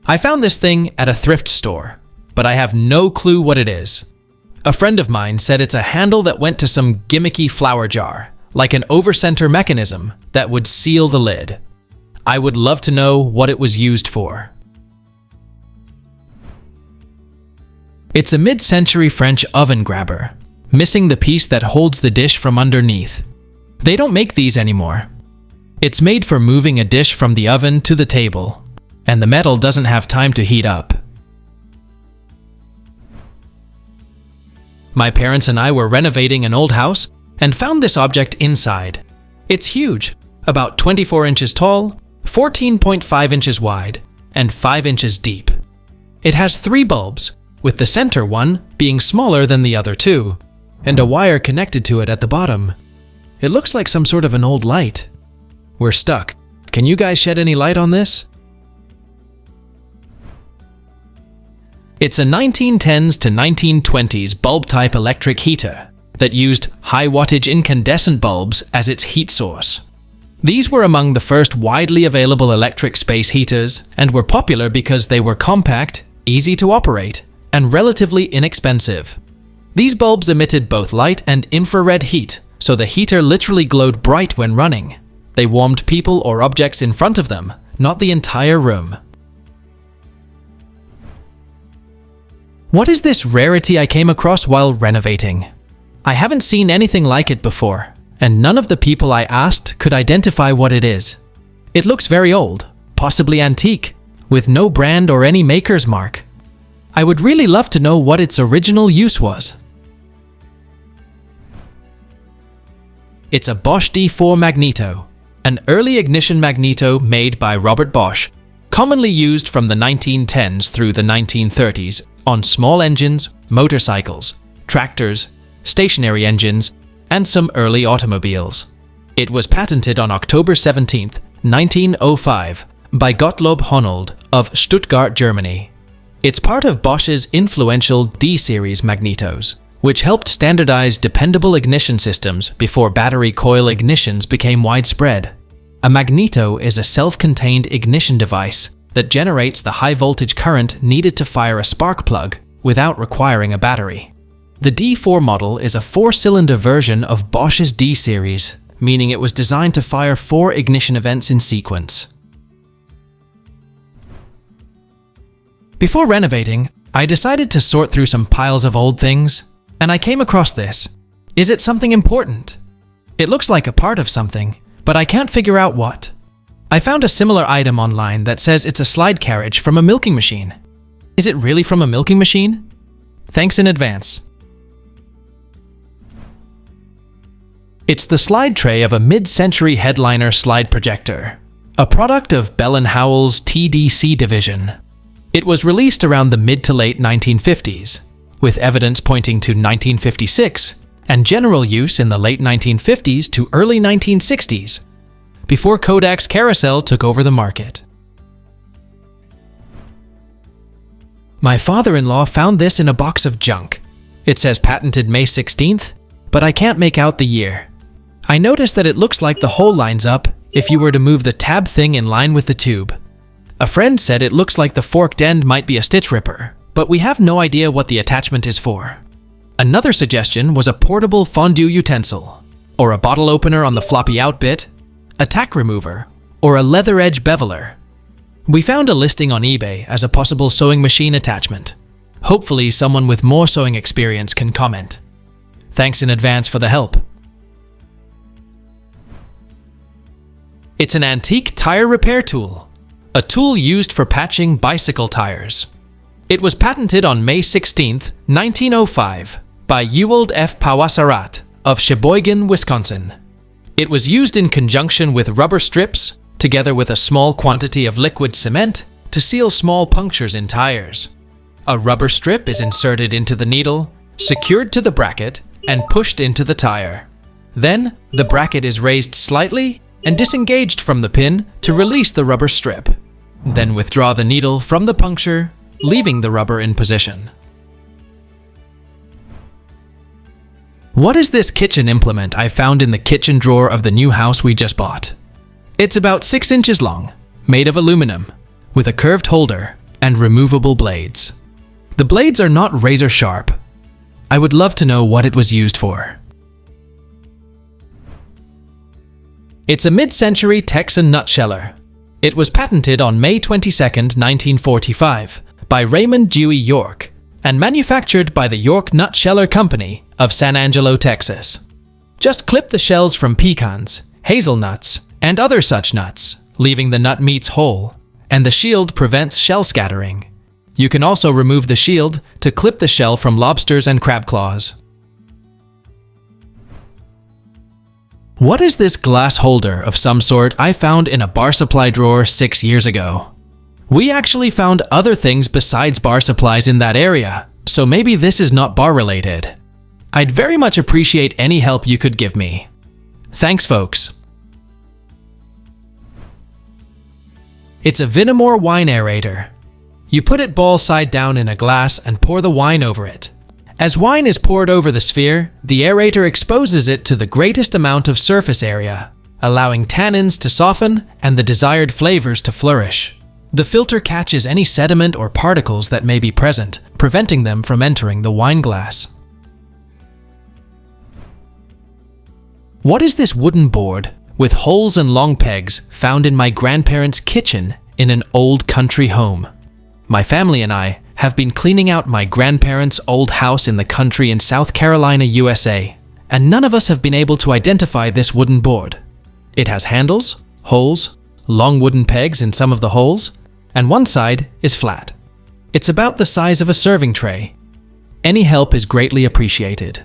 I found this thing at a thrift store, but I have no clue what it is. A friend of mine said it's a handle that went to some gimmicky flower jar, like an over-center mechanism that would seal the lid. I would love to know what it was used for. It's a mid-century French oven grabber, missing the piece that holds the dish from underneath. They don't make these anymore. It's made for moving a dish from the oven to the table, and the metal doesn't have time to heat up. My parents and I were renovating an old house and found this object inside. It's huge, about 24 inches tall, 14.5 inches wide, and 5 inches deep. It has 3 bulbs, with the center one being smaller than the other 2, and a wire connected to it at the bottom. It looks like some sort of an old light. We're stuck. Can you guys shed any light on this? It's a 1910s to 1920s bulb-type electric heater that used high-wattage incandescent bulbs as its heat source. These were among the first widely available electric space heaters and were popular because they were compact, easy to operate, and relatively inexpensive. These bulbs emitted both light and infrared heat, so the heater literally glowed bright when running. They warmed people or objects in front of them, not the entire room. What is this rarity I came across while renovating? I haven't seen anything like it before, and none of the people I asked could identify what it is. It looks very old, possibly antique, with no brand or any maker's mark. I would really love to know what its original use was. It's a Bosch D4 magneto, an early ignition magneto made by Robert Bosch, commonly used from the 1910s through the 1930s on small engines, motorcycles, tractors, stationary engines, and some early automobiles. It was patented on October 17, 1905 by Gottlob Honnold of Stuttgart, Germany. It's part of Bosch's influential D-series magnetos, which helped standardize dependable ignition systems before battery coil ignitions became widespread. A magneto is a self-contained ignition device that generates the high-voltage current needed to fire a spark plug without requiring a battery. The D4 model is a 4-cylinder version of Bosch's D-series, meaning it was designed to fire 4 ignition events in sequence. Before renovating, I decided to sort through some piles of old things, and I came across this. Is it something important? It looks like a part of something, but I can't figure out what. I found a similar item online that says it's a slide carriage from a milking machine. Is it really from a milking machine? Thanks in advance. It's the slide tray of a mid-century headliner slide projector, a product of Bell & Howell's TDC division. It was released around the mid to late 1950s, with evidence pointing to 1956 and general use in the late 1950s to early 1960s, before Kodak's Carousel took over the market. My father-in-law found this in a box of junk. It says patented May 16th, but I can't make out the year. I noticed that it looks like the hole lines up if you were to move the tab thing in line with the tube. A friend said it looks like the forked end might be a stitch ripper, but we have no idea what the attachment is for. Another suggestion was a portable fondue utensil, or a bottle opener on the floppy out bit, a tack remover, or a leather edge beveler. We found a listing on eBay as a possible sewing machine attachment. Hopefully someone with more sewing experience can comment. Thanks in advance for the help. It's an antique tire repair tool, a tool used for patching bicycle tires. It was patented on May 16, 1905 by Ewald F. Pawasarat of Sheboygan, Wisconsin. It was used in conjunction with rubber strips, together with a small quantity of liquid cement, to seal small punctures in tires. A rubber strip is inserted into the needle, secured to the bracket, and pushed into the tire. Then, the bracket is raised slightly and disengaged from the pin to release the rubber strip. Then withdraw the needle from the puncture, leaving the rubber in position. What is this kitchen implement I found in the kitchen drawer of the new house we just bought? It's about 6 inches long, made of aluminum, with a curved holder and removable blades. The blades are not razor sharp. I would love to know what it was used for. It's a mid-century Texan nutsheller. It was patented on May 22, 1945 by Raymond Dewey York and manufactured by the York Nutsheller Company of San Angelo, Texas. Just clip the shells from pecans, hazelnuts, and other such nuts, leaving the nut meats whole, and the shield prevents shell scattering. You can also remove the shield to clip the shell from lobsters and crab claws. What is this glass holder of some sort I found in a bar supply drawer 6 years ago? We actually found other things besides bar supplies in that area, so maybe this is not bar related. I'd very much appreciate any help you could give me. Thanks, folks. It's a Vinamore wine aerator. You put it ball side down in a glass and pour the wine over it. As wine is poured over the sphere, the aerator exposes it to the greatest amount of surface area, allowing tannins to soften and the desired flavors to flourish. The filter catches any sediment or particles that may be present, preventing them from entering the wine glass. What is this wooden board with holes and long pegs found in my grandparents' kitchen in an old country home? My family and I have been cleaning out my grandparents' old house in the country in South Carolina, USA, and none of us have been able to identify this wooden board. It has handles, holes, long wooden pegs in some of the holes, and one side is flat. It's about the size of a serving tray. Any help is greatly appreciated.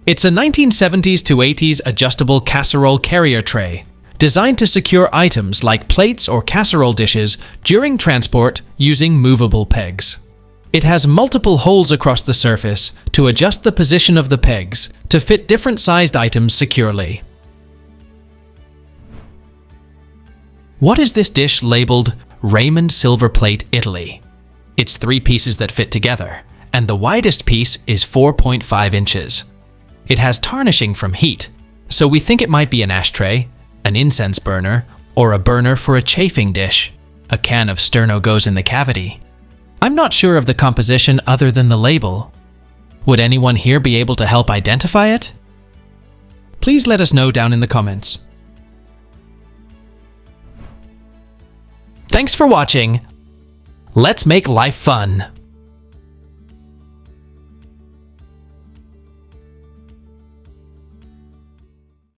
It's a 1970s to 80s adjustable casserole carrier tray, designed to secure items like plates or casserole dishes during transport using movable pegs. It has multiple holes across the surface to adjust the position of the pegs to fit different sized items securely. What is this dish labeled Raymond Silverplate Italy? It's 3 pieces that fit together, and the widest piece is 4.5 inches. It has tarnishing from heat, so we think it might be an ashtray, an incense burner, or a burner for a chafing dish. A can of sterno goes in the cavity. I'm not sure of the composition other than the label. Would anyone here be able to help identify it? Please let us know down in the comments. Thanks for watching. Let's make life fun.